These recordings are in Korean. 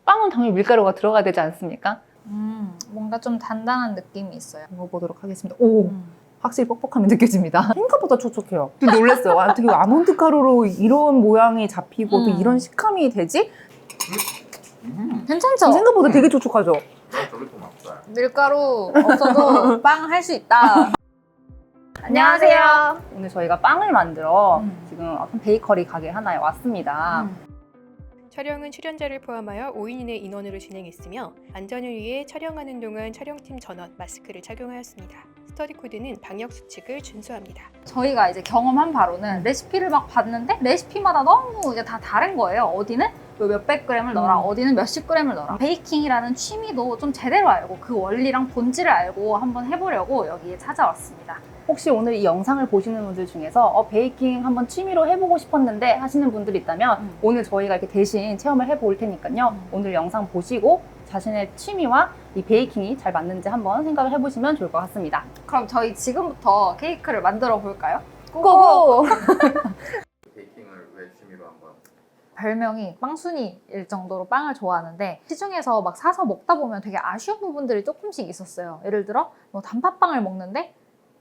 빵은 당연히 밀가루가 들어가야 되지 않습니까? 뭔가 좀 단단한 느낌이 있어요. 먹어보도록 하겠습니다. 오! 확실히 뻑뻑함이 느껴집니다. 생각보다 촉촉해요. 좀 놀랐어요. 어떻게 아몬드 가루로 이런 모양이 잡히고 또 이런 식감이 되지? 괜찮죠? 생각보다 되게 촉촉하죠? 밀가루 없어도 빵 할 수 있다. 안녕하세요. 오늘 저희가 빵을 만들어 지금 어떤 베이커리 가게 하나에 왔습니다. 촬영은 출연자를 포함하여 5인의 인원으로 진행했으며 안전을 위해 촬영하는 동안 촬영팀 전원 마스크를 착용하였습니다. 스터디 코드는 방역 수칙을 준수합니다. 저희가 이제 경험한 바로는 레시피를 막 봤는데 레시피마다 너무 이제 다 다른 거예요. 어디는 몇백 그램을 넣어라, 어디는 몇십 그램을 넣어라. 베이킹이라는 취미도 좀 제대로 알고 그 원리랑 본질을 알고 한번 해보려고 여기에 찾아왔습니다. 혹시 오늘 이 영상을 보시는 분들 중에서 베이킹 한번 취미로 해보고 싶었는데 하시는 분들이 있다면 오늘 저희가 이렇게 대신 체험을 해볼 테니까요. 오늘 영상 보시고 자신의 취미와 이 베이킹이 잘 맞는지 한번 생각을 해보시면 좋을 것 같습니다. 그럼 저희 지금부터 케이크를 만들어 볼까요? 고고! 베이킹을 왜 취미로 한번? 별명이 빵순이일 정도로 빵을 좋아하는데 시중에서 막 사서 먹다 보면 되게 아쉬운 부분들이 조금씩 있었어요. 예를 들어 뭐 단팥빵을 먹는데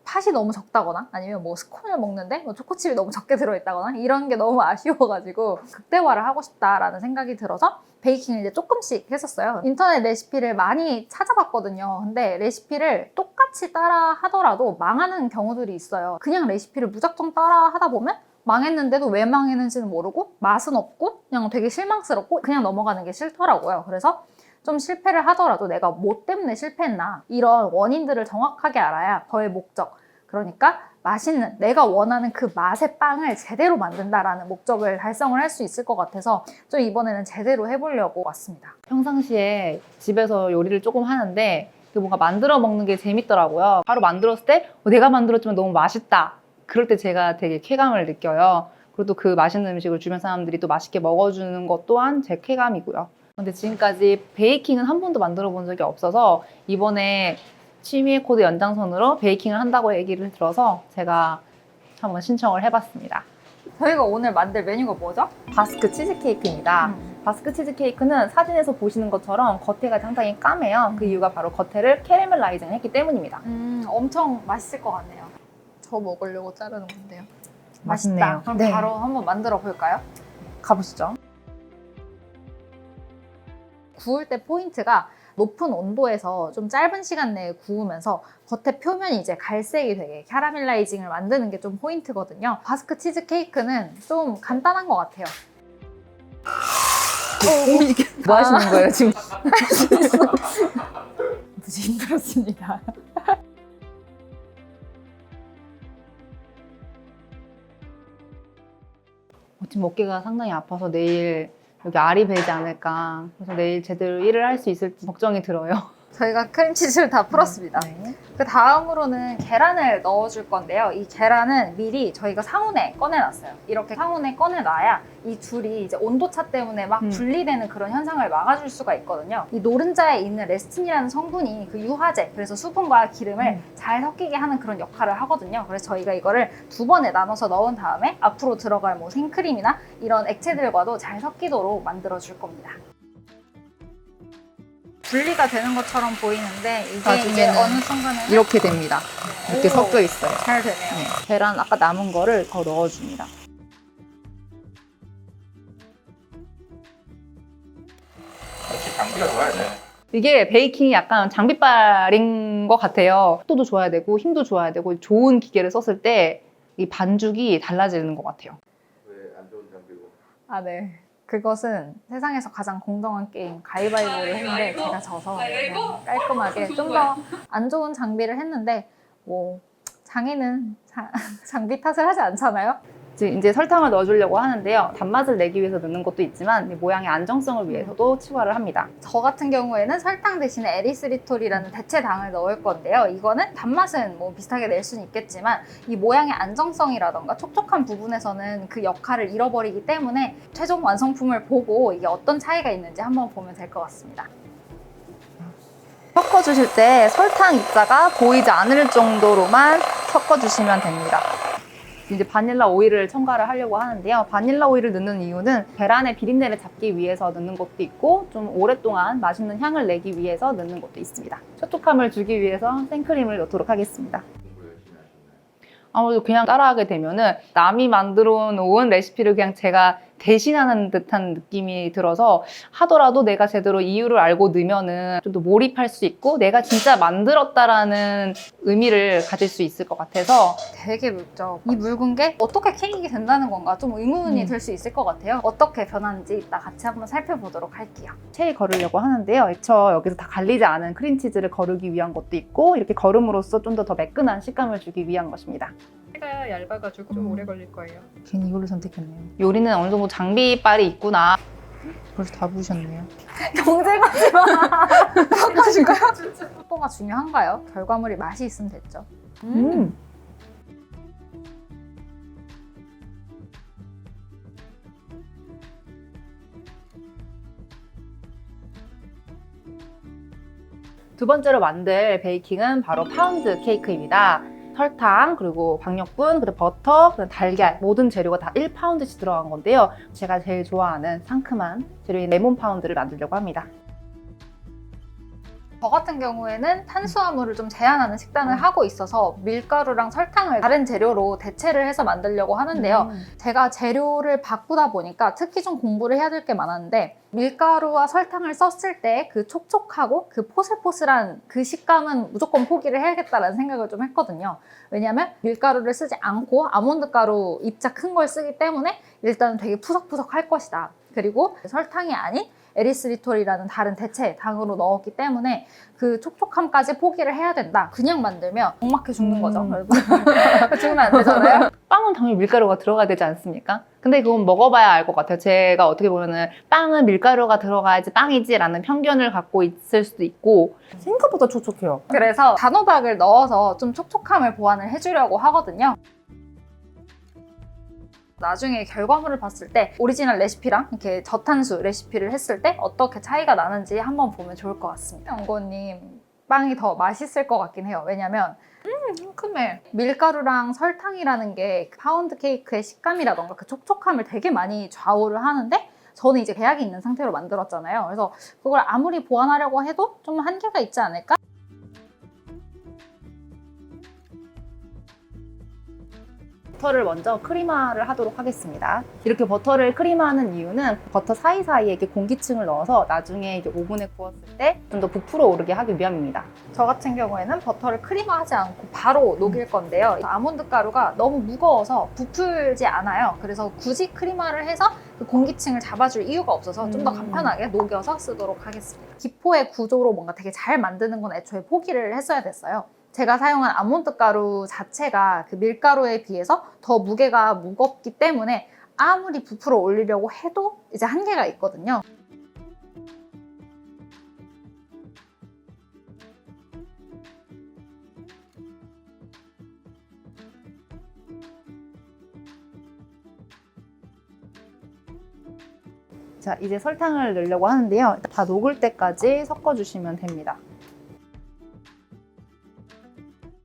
팥이 너무 적다거나 아니면 뭐 스콘을 먹는데 뭐 초코칩이 너무 적게 들어있다거나 이런 게 너무 아쉬워가지고 극대화를 하고 싶다라는 생각이 들어서 베이킹을 이제 조금씩 했었어요. 인터넷 레시피를 많이 찾아봤거든요. 근데 레시피를 똑같이 따라 하더라도 망하는 경우들이 있어요. 그냥 레시피를 무작정 따라 하다 보면 망했는데도 왜 망했는지는 모르고 맛은 없고 그냥 되게 실망스럽고 그냥 넘어가는 게 싫더라고요. 그래서 좀 실패를 하더라도 내가 뭐 때문에 실패했나 이런 원인들을 정확하게 알아야 저의 목적, 그러니까 맛있는 내가 원하는 그 맛의 빵을 제대로 만든다라는 목적을 달성을 할 수 있을 것 같아서 좀 이번에는 제대로 해보려고 왔습니다. 평상시에 집에서 요리를 조금 하는데 뭔가 만들어 먹는 게 재밌더라고요. 바로 만들었을 때 내가 만들었지만 너무 맛있다. 그럴 때 제가 되게 쾌감을 느껴요. 그리고 또 그 맛있는 음식을 주변 사람들이 또 맛있게 먹어주는 것 또한 제 쾌감이고요. 근데 지금까지 베이킹은 한 번도 만들어 본 적이 없어서 이번에 취미의 코드 연장선으로 베이킹을 한다고 얘기를 들어서 제가 한번 신청을 해봤습니다. 저희가 오늘 만들 메뉴가 뭐죠? 바스크 치즈케이크입니다. 바스크 치즈케이크는 사진에서 보시는 것처럼 겉에가 상당히 까매요. 그 이유가 바로 겉에를 캐러멜라이징을 했기 때문입니다. 엄청 맛있을 것 같네요. 저 먹으려고 자르는 건데요. 맛있네요. 그럼 네. 바로 한번 만들어 볼까요? 가보시죠. 구울 때 포인트가 높은 온도에서 좀 짧은 시간 내에 구우면서 겉에 표면이 이제 갈색이 되게 캐러멜라이징을 만드는 게 좀 포인트거든요. 바스크 치즈 케이크는 좀 간단한 것 같아요. 뭐 하시는 거예요 지금? 무지 힘들었습니다. 지금 어깨가 상당히 아파서 내일 여기 알이 배지 않을까. 그래서 내일 제대로 일을 할 수 있을지 걱정이 들어요. 저희가 크림치즈를 다 풀었습니다. 네. 그 다음으로는 계란을 넣어줄 건데요. 이 계란은 미리 저희가 상온에 꺼내놨어요. 이렇게 상온에 꺼내놔야 이 둘이 이제 온도차 때문에 막 분리되는 그런 현상을 막아줄 수가 있거든요. 이 노른자에 있는 레스틴이라는 성분이 그 유화제, 그래서 수분과 기름을 잘 섞이게 하는 그런 역할을 하거든요. 그래서 저희가 이거를 2번에 나눠서 넣은 다음에 앞으로 들어갈 뭐 생크림이나 이런 액체들과도 잘 섞이도록 만들어줄 겁니다. 분리가 되는 것처럼 보이는데 이게 이제 나중에는 어느 순간에는 이렇게 됩니다. 이렇게 오, 섞여 있어요. 잘 되네요. 네. 계란 아까 남은 거를 더 넣어줍니다. 역시 장비가 좋아야 돼. 이게 베이킹이 약간 장비빨인 것 같아요. 속도도 좋아야 되고 힘도 좋아야 되고 좋은 기계를 썼을 때 이 반죽이 달라지는 것 같아요. 왜 안 좋은 장비고? 아, 네. 그것은 세상에서 가장 공정한 게임 가위바위보를 했는데 제가 져서 그냥 깔끔하게 좀 더 안 좋은 장비를 했는데 뭐 장인은 장비 탓을 하지 않잖아요. 지금 이제 설탕을 넣어주려고 하는데요. 단맛을 내기 위해서 넣는 것도 있지만 모양의 안정성을 위해서도 치화를 합니다. 저 같은 경우에는 설탕 대신에 에리스리톨이라는 대체 당을 넣을 건데요. 이거는 단맛은 뭐 비슷하게 낼 수는 있겠지만 이 모양의 안정성이라던가 촉촉한 부분에서는 그 역할을 잃어버리기 때문에 최종 완성품을 보고 이게 어떤 차이가 있는지 한번 보면 될 것 같습니다. 섞어주실 때 설탕 입자가 보이지 않을 정도로만 섞어주시면 됩니다. 이제 바닐라 오일을 첨가를 하려고 하는데요. 바닐라 오일을 넣는 이유는 계란의 비린내를 잡기 위해서 넣는 것도 있고 좀 오랫동안 맛있는 향을 내기 위해서 넣는 것도 있습니다. 촉촉함을 주기 위해서 생크림을 넣도록 하겠습니다. 공부 열심히 하셨나요? 아무래도 그냥 따라하게 되면은 남이 만들어 놓은 레시피를 그냥 제가 대신하는 듯한 느낌이 들어서 하더라도 내가 제대로 이유를 알고 넣으면은 좀 더 몰입할 수 있고 내가 진짜 만들었다라는 의미를 가질 수 있을 것 같아서 되게 묽죠. 이 묽은 게 어떻게 케이크가 된다는 건가 좀 의문이 들 수 있을 것 같아요. 어떻게 변하는지 이따 같이 한번 살펴보도록 할게요. 체에 거르려고 하는데요. 저 여기서 다 갈리지 않은 크림치즈를 거르기 위한 것도 있고 이렇게 거름으로써 좀 더 매끈한 식감을 주기 위한 것입니다. 체가 얇아가지고 좀 오래 걸릴 거예요. 괜히 이걸로 선택했네요. 요리는 어느 정도 장비빨이 있구나. 벌써 다 부으셨네요. 경쟁하지 마. 바꿔줄까요? 속도가 중요한가요? 결과물이 맛이 있으면 됐죠. 두 번째로 만들 베이킹은 바로 파운드 케이크입니다. 설탕, 그리고 박력분, 그리고 버터, 그리고 달걀 모든 재료가 다 1파운드씩 들어간 건데요. 제가 제일 좋아하는 상큼한 재료인 레몬 파운드를 만들려고 합니다. 저 같은 경우에는 탄수화물을 좀 제한하는 식단을 하고 있어서 밀가루랑 설탕을 다른 재료로 대체를 해서 만들려고 하는데요. 제가 재료를 바꾸다 보니까 특히 좀 공부를 해야 될 게 많았는데 밀가루와 설탕을 썼을 때 그 촉촉하고 그 포슬포슬한 그 식감은 무조건 포기를 해야겠다라는 생각을 좀 했거든요. 왜냐하면 밀가루를 쓰지 않고 아몬드 가루 입자 큰 걸 쓰기 때문에 일단은 되게 푸석푸석 할 것이다. 그리고 설탕이 아닌 에리스리톨이라는 다른 대체 당으로 넣었기 때문에 그 촉촉함까지 포기를 해야 된다. 그냥 만들면 목막혀 죽는 거죠. 죽으면 안 되잖아요. 빵은 당연히 밀가루가 들어가야 되지 않습니까? 근데 그건 먹어봐야 알 것 같아요. 제가 어떻게 보면은 빵은 밀가루가 들어가야지 빵이지 라는 편견을 갖고 있을 수도 있고 생각보다 촉촉해요. 그래서 단호박을 넣어서 좀 촉촉함을 보완을 해주려고 하거든요. 나중에 결과물을 봤을 때 오리지널 레시피랑 이렇게 저탄수 레시피를 했을 때 어떻게 차이가 나는지 한번 보면 좋을 것 같습니다. 연고님 빵이 더 맛있을 것 같긴 해요. 왜냐면 상큼해. 밀가루랑 설탕이라는 게 파운드 케이크의 식감이라던가 그 촉촉함을 되게 많이 좌우를 하는데 저는 이제 계약이 있는 상태로 만들었잖아요. 그래서 그걸 아무리 보완하려고 해도 좀 한계가 있지 않을까? 버터를 먼저 크림화를 하도록 하겠습니다. 이렇게 버터를 크림화하는 이유는 버터 사이사이에 이렇게 공기층을 넣어서 나중에 이제 오븐에 구웠을 때 좀 더 부풀어 오르게 하기 위함입니다. 저 같은 경우에는 버터를 크림화하지 않고 바로 녹일 건데요. 아몬드 가루가 너무 무거워서 부풀지 않아요. 그래서 굳이 크림화를 해서 그 공기층을 잡아줄 이유가 없어서 좀 더 간편하게 녹여서 쓰도록 하겠습니다. 기포의 구조로 뭔가 되게 잘 만드는 건 애초에 포기를 했어야 됐어요. 제가 사용한 아몬드 가루 자체가 그 밀가루에 비해서 더 무게가 무겁기 때문에 아무리 부풀어 올리려고 해도 이제 한계가 있거든요. 자, 이제 설탕을 넣으려고 하는데요. 다 녹을 때까지 섞어주시면 됩니다.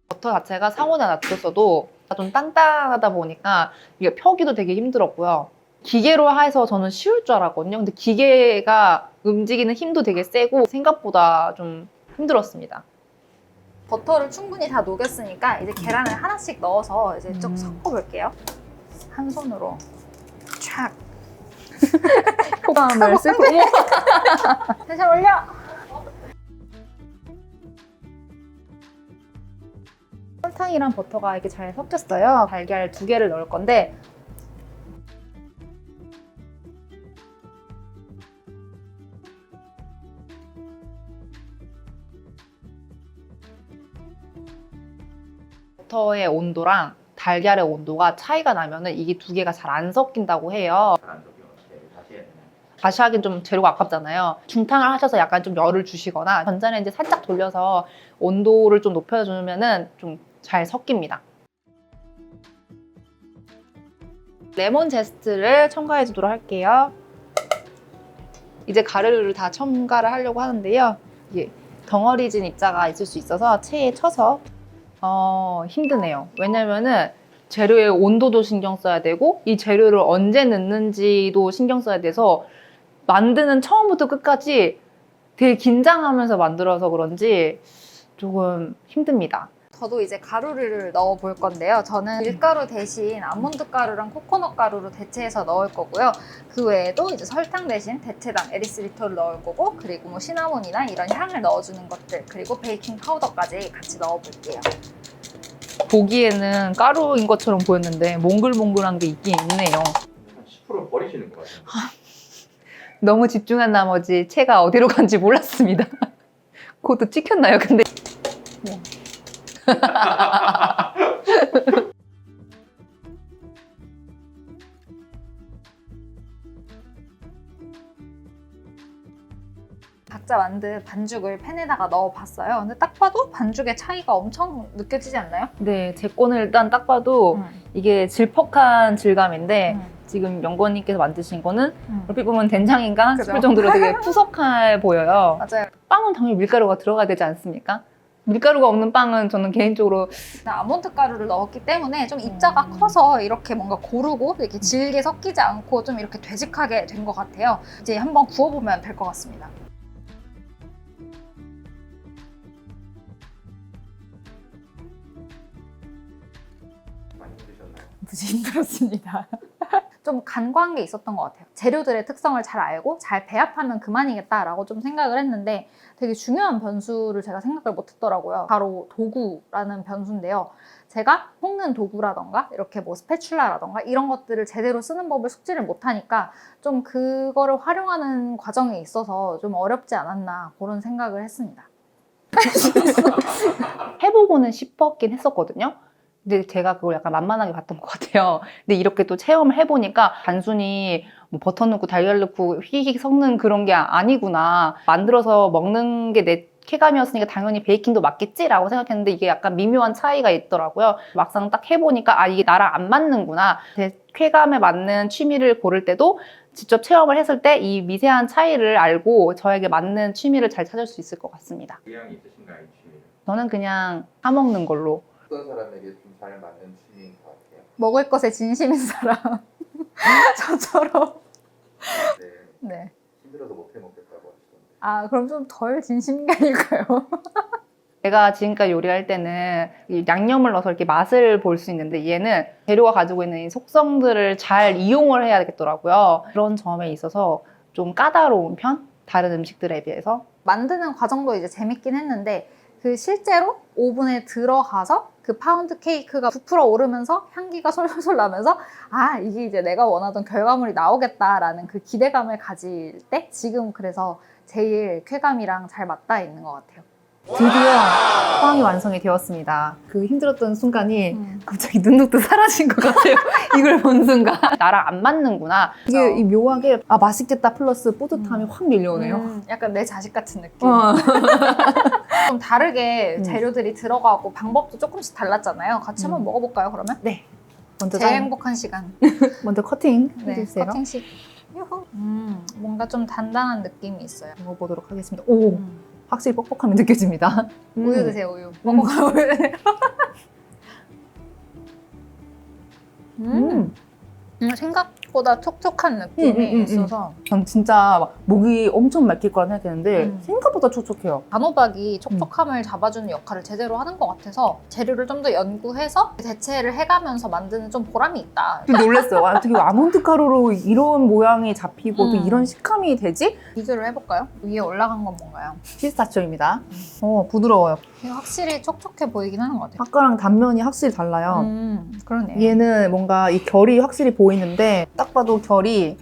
버터 자체가 상온에 놔뒀어도 좀 단단하다 보니까 이게 펴기도 되게 힘들었고요. 기계로 해서 저는 쉬울 줄 알았거든요. 근데 기계가 움직이는 힘도 되게 세고 생각보다 좀 힘들었습니다. 버터를 충분히 다 녹였으니까 이제 계란을 하나씩 넣어서 이제 쭉 섞어볼게요. 한 손으로 촥. 효과음을 쓰고 다시 올려! 설탕이랑 버터가 이렇게 잘 섞였어요. 달걀 2개를 넣을 건데 버터의 온도랑 달걀의 온도가 차이가 나면은 이게 2개가 잘 안 섞인다고 해요. 안 적용 다시 해야 되나요? 다시 하긴 좀 재료가 아깝잖아요. 중탕을 하셔서 약간 좀 열을 주시거나 전자레인지 살짝 돌려서 온도를 좀 높여주면은 좀 잘 섞입니다. 레몬 제스트를 첨가해 주도록 할게요. 이제 가루를 다 첨가를 하려고 하는데요. 이게 덩어리진 입자가 있을 수 있어서 체에 쳐서 힘드네요. 왜냐면은 재료의 온도도 신경 써야 되고 이 재료를 언제 넣는지도 신경 써야 돼서 만드는 처음부터 끝까지 되게 긴장하면서 만들어서 그런지 조금 힘듭니다. 저도 이제 가루를 넣어 볼 건데요. 저는 밀가루 대신 아몬드 가루랑 코코넛 가루로 대체해서 넣을 거고요. 그 외에도 이제 설탕 대신 대체당 에리스리토를 넣을 거고, 그리고 뭐 시나몬이나 이런 향을 넣어주는 것들, 그리고 베이킹 파우더까지 같이 넣어 볼게요. 보기에는 가루인 것처럼 보였는데 몽글몽글한 게 있긴 있네요. 한 10% 버리시는 것 같아요. 너무 집중한 나머지 채가 어디로 간지 몰랐습니다. 그것도 찍혔나요? 근데 각자 만든 반죽을 팬에다가 넣어봤어요. 근데 딱 봐도 반죽의 차이가 엄청 느껴지지 않나요? 네, 제 거는 일단 딱 봐도 이게 질퍽한 질감인데 지금 영건님께서 만드신 거는 얼핏 보면 된장인가 그죠? 싶을 정도로 되게 푸석해 보여요. 맞아요. 빵은 당연히 밀가루가 들어가야 되지 않습니까? 밀가루가 없는 빵은 저는 개인적으로 아몬드 가루를 넣었기 때문에 좀 입자가 커서 이렇게 뭔가 고르고 이렇게 질게 섞이지 않고 좀 이렇게 되직하게 된 것 같아요. 이제 한번 구워보면 될 것 같습니다. 많이 힘드셨나요? 무지 힘들었습니다. 좀 간과한 게 있었던 것 같아요. 재료들의 특성을 잘 알고 잘 배합하면 그만이겠다라고 좀 생각을 했는데 되게 중요한 변수를 제가 생각을 못 했더라고요. 바로 도구라는 변수인데요. 제가 볶는 도구라던가 이렇게 뭐 스패츌라라던가 이런 것들을 제대로 쓰는 법을 숙지를 못하니까 좀 그거를 활용하는 과정에 있어서 좀 어렵지 않았나 그런 생각을 했습니다. 해보고는 싶었긴 했었거든요. 근데 제가 그걸 약간 만만하게 봤던 것 같아요. 근데 이렇게 또 체험을 해보니까 단순히 뭐 버터 넣고 달걀 넣고 휘익 섞는 그런 게 아니구나. 만들어서 먹는 게 내 쾌감이었으니까 당연히 베이킹도 맞겠지라고 생각했는데 이게 약간 미묘한 차이가 있더라고요. 막상 딱 해보니까 아 이게 나랑 안 맞는구나. 제 쾌감에 맞는 취미를 고를 때도 직접 체험을 했을 때 이 미세한 차이를 알고 저에게 맞는 취미를 잘 찾을 수 있을 것 같습니다. 의향이 있으신가요, 이 취미는? 저는 그냥 사먹는 걸로. 어떤 사람에게 좀 잘 맞는 취미인 것 같아요? 먹을 것에 진심인 사람. 저처럼. 네, 네. 힘들어서 못해 먹겠다고 하시던데. 아, 그럼 좀 덜 진심인 게 아닐까요? 제가 지금까지 요리할 때는 이 양념을 넣어서 이렇게 맛을 볼 수 있는데 얘는 재료가 가지고 있는 이 속성들을 잘 이용을 해야 되겠더라고요. 그런 점에 있어서 좀 까다로운 편? 다른 음식들에 비해서. 만드는 과정도 이제 재밌긴 했는데 그 실제로 오븐에 들어가서 그 파운드 케이크가 부풀어 오르면서 향기가 솔솔 나면서 아 이게 이제 내가 원하던 결과물이 나오겠다라는 그 기대감을 가질 때 지금 그래서 제일 쾌감이랑 잘 맞닿아 있는 것 같아요. 드디어 빵이 완성이 되었습니다. 그 힘들었던 순간이 갑자기 눈독도 사라진 것 같아요. 이걸 본 순간. 나랑 안 맞는구나. 이게 이 묘하게 아 맛있겠다 플러스 뿌듯함이 확 밀려오네요. 약간 내 자식 같은 느낌. 어. 좀 다르게 재료들이 들어가고 방법도 조금씩 달랐잖아요. 같이 한번 먹어볼까요, 그러면? 네. 먼저 제일 짠. 행복한 시간. 먼저 커팅 네, 해주세요. 커팅식. 유후. 뭔가 좀 단단한 느낌이 있어요. 먹어보도록 하겠습니다. 오, 확실히 뻑뻑함이 느껴집니다. 우유 드세요, 우유. 먹어봐요, 우유 드세요. 생각보다 촉촉한 느낌이 있어서 전 진짜 막 목이 엄청 막힐 거라 생각했는데 생각보다 촉촉해요. 단호박이 촉촉함을 잡아주는 역할을 제대로 하는 것 같아서 재료를 좀 더 연구해서 대체를 해가면서 만드는 좀 보람이 있다. 좀 놀랐어요. 와, 어떻게 아몬드 가루로 이런 모양이 잡히고 또 이런 식감이 되지? 비교를 해볼까요? 위에 올라간 건 뭔가요? 피스타치오입니다. 부드러워요. 이게 확실히 촉촉해 보이긴 하는 것 같아요. 아까랑 단면이 확실히 달라요. 그러네요. 얘는 뭔가 이 결이 확실히 보이는데 딱 봐도 결이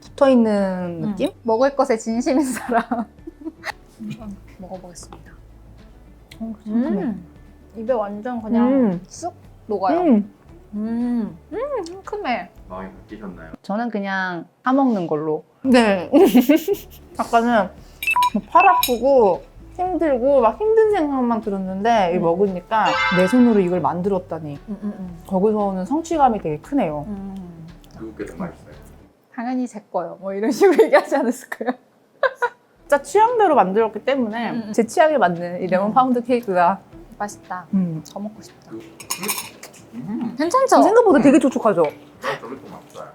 붙어있는 느낌? 먹을 것에 진심인 사람. 한번 먹어보겠습니다. 입에 완전 그냥 쑥 녹아요. 상큼해. 마음이 바뀌셨나요? 저는 그냥 사먹는 걸로. 네. 아까는 팔 아프고 힘들고 막 힘든 생각만 들었는데 이거 먹으니까 내 손으로 이걸 만들었다니 거기서 오는 성취감이 되게 크네요. 누구께 더 맛있어요? 당연히 제 거요. 뭐 이런 식으로 얘기하지 않았을까요? 진짜 취향대로 만들었기 때문에 제 취향에 맞는 이 레몬 파운드 케이크가 맛있다. 음. 저 먹고 싶다. 괜찮죠? 생각보다 되게 촉촉하죠? 저게 더 맛있어요.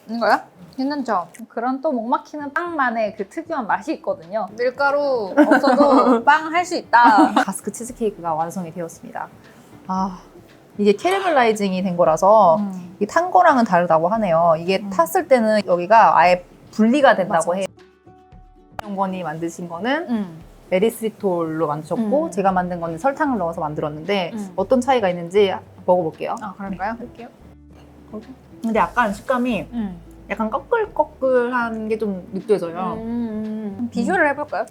이거요? 괜찮죠? 그런 또 목 막히는 빵만의 그 특유한 맛이 있거든요. 밀가루 없어도 빵 할 수 있다. 바스크 치즈케이크가 완성이 되었습니다. 아, 이게 캐러멜라이징이 된 거라서 이게 탄 거랑은 다르다고 하네요. 이게 탔을 때는 여기가 아예 분리가 된다고 맞아. 해요. 영건이 만드신 거는 메리스리톨로 만드셨고 제가 만든 거는 설탕을 넣어서 만들었는데 어떤 차이가 있는지 먹어볼게요. 아, 그럴까요? 할게요. 근데 약간 식감이 약간 꺼끌꺼끌한 게 좀 느껴져요. 비교를 해볼까요?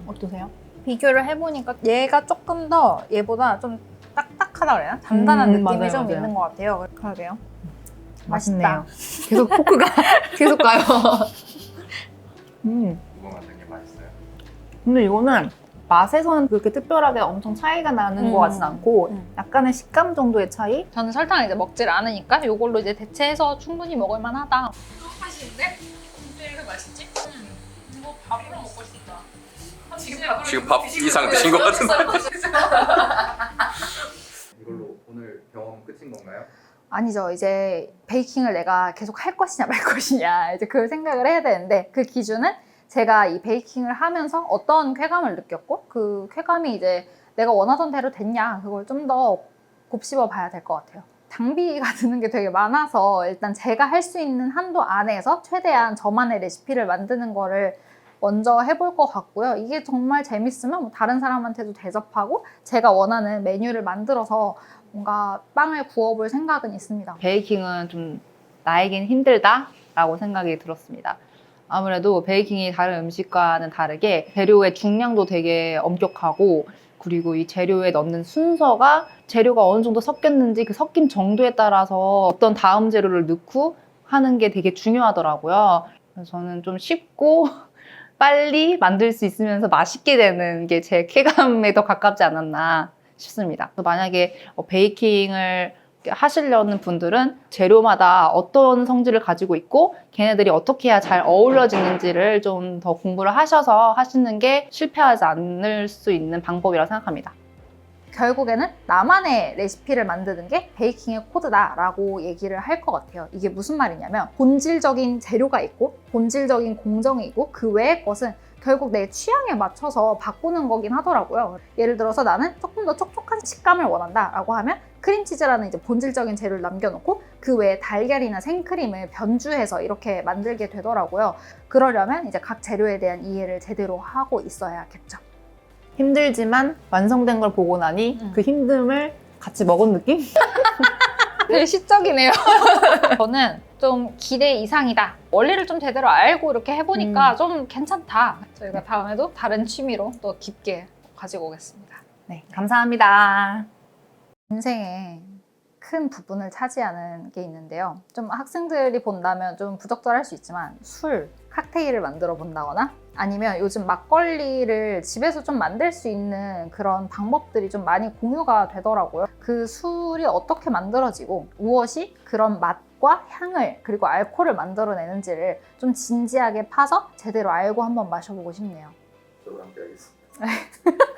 어떠세요? 비교를 해보니까 얘가 조금 더 얘보다 좀 딱딱하다 그래나? 단단한 느낌이 맞아요, 좀 맞아요. 있는 것 같아요. 그러게요. 맛있네요. 계속 포크가 계속 가요. 누가 만든 게 맛있어요? 근데 이거는 맛에서는 그렇게 특별하게 엄청 차이가 나는 것 같진 않고 약간의 식감 정도의 차이? 저는 설탕을 이제 먹질 않으니까 이걸로 이제 대체해서 충분히 먹을 만하다. 맛있는데? 근데 이렇게 맛있지? 이거 밥으로 먹고 싶다. 지금 밥 이상 드신 것 같은데. 이걸로 오늘 경험 끝인 건가요? 아니죠. 이제 베이킹을 내가 계속 할 것이냐 말 것이냐 이제 그 생각을 해야 되는데 그 기준은 제가 이 베이킹을 하면서 어떤 쾌감을 느꼈고 그 쾌감이 이제 내가 원하던 대로 됐냐 그걸 좀 더 곱씹어 봐야 될 것 같아요. 장비가 드는 게 되게 많아서 일단 제가 할 수 있는 한도 안에서 최대한 저만의 레시피를 만드는 거를 먼저 해볼 것 같고요. 이게 정말 재밌으면 뭐 다른 사람한테도 대접하고 제가 원하는 메뉴를 만들어서 뭔가 빵을 구워볼 생각은 있습니다. 베이킹은 좀 나에겐 힘들다라고 생각이 들었습니다. 아무래도 베이킹이 다른 음식과는 다르게 재료의 중량도 되게 엄격하고 그리고 이 재료에 넣는 순서가 재료가 어느 정도 섞였는지 그 섞인 정도에 따라서 어떤 다음 재료를 넣고 하는 게 되게 중요하더라고요. 그래서 저는 좀 쉽고 빨리 만들 수 있으면서 맛있게 되는 게 제 쾌감에 더 가깝지 않았나 싶습니다. 그래서 만약에 베이킹을 하시려는 분들은 재료마다 어떤 성질을 가지고 있고 걔네들이 어떻게 해야 잘 어우러지는지를 좀 더 공부를 하셔서 하시는 게 실패하지 않을 수 있는 방법이라고 생각합니다. 결국에는 나만의 레시피를 만드는 게 베이킹의 코드다라고 얘기를 할 것 같아요. 이게 무슨 말이냐면 본질적인 재료가 있고 본질적인 공정이 있고 그 외의 것은 결국 내 취향에 맞춰서 바꾸는 거긴 하더라고요. 예를 들어서 나는 조금 더 촉촉한 식감을 원한다라고 하면 크림치즈라는 이제 본질적인 재료를 남겨놓고 그 외에 달걀이나 생크림을 변주해서 이렇게 만들게 되더라고요. 그러려면 이제 각 재료에 대한 이해를 제대로 하고 있어야겠죠. 힘들지만 완성된 걸 보고 나니 그 힘듦을 같이 먹은 느낌? 되게 시적이네요. 저는 좀 기대 이상이다. 원리를 좀 제대로 알고 이렇게 해보니까 좀 괜찮다. 저희가 다음에도 다른 취미로 또 깊게 가지고 오겠습니다. 네, 감사합니다. 인생의 큰 부분을 차지하는 게 있는데요. 좀 학생들이 본다면 좀 부적절할 수 있지만 술, 칵테일을 만들어 본다거나 아니면 요즘 막걸리를 집에서 좀 만들 수 있는 그런 방법들이 좀 많이 공유가 되더라고요. 그 술이 어떻게 만들어지고 무엇이 그런 맛과 향을 그리고 알코올을 만들어내는지를 좀 진지하게 파서 제대로 알고 한번 마셔보고 싶네요. 저도 함께 하겠습니다.